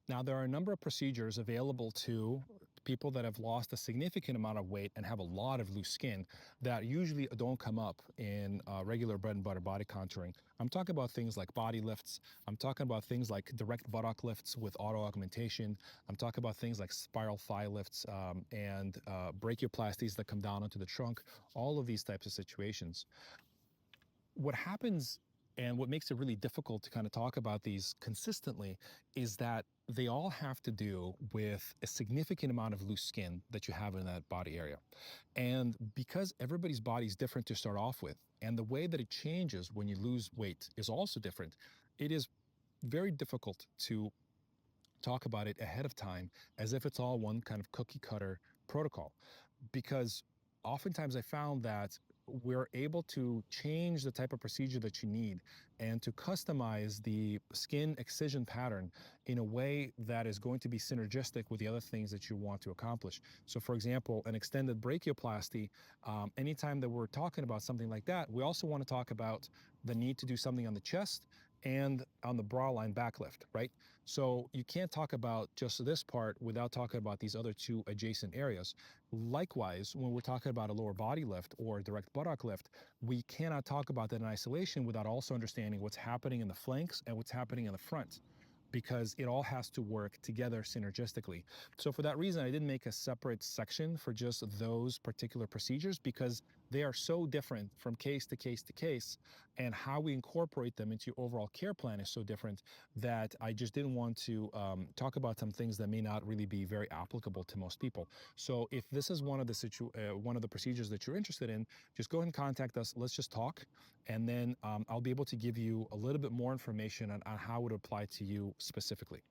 Now, there are a number of procedures available to people that have lost a significant amount of weight and have a lot of loose skin that usually don't come up in regular bread and butter body contouring. I'm talking about things like body lifts. I'm talking about things like direct buttock lifts with auto augmentation. I'm talking about things like spiral thigh lifts and brachioplasties that come down onto the trunk, all of these types of situations. What happens and what makes it really difficult to kind of talk about these consistently is that they all have to do with a significant amount of loose skin that you have in that body area. And because everybody's body is different to start off with, and the way that it changes when you lose weight is also different, it is very difficult to talk about it ahead of time as if it's all one kind of cookie cutter protocol. Because oftentimes I found that we're able to change the type of procedure that you need and to customize the skin excision pattern in a way that is going to be synergistic with the other things that you want to accomplish. So, for example, an extended brachioplasty, anytime that we're talking about something like that, we also want to talk about the need to do something on the chest and on the bra line back lift, right? So you can't talk about just this part without talking about these other two adjacent areas. Likewise, when we're talking about a lower body lift or a direct buttock lift, we cannot talk about that in isolation without also understanding what's happening in the flanks and what's happening in the front, because it all has to work together synergistically. So for that reason, I didn't make a separate section for just those particular procedures because they are so different from case to case to case, and how we incorporate them into your overall care plan is so different that I just didn't want to talk about some things that may not really be very applicable to most people. So if this is one of the procedures that you're interested in, just go ahead and contact us. Let's just talk, and then I'll be able to give you a little bit more information on how it would apply to you specifically.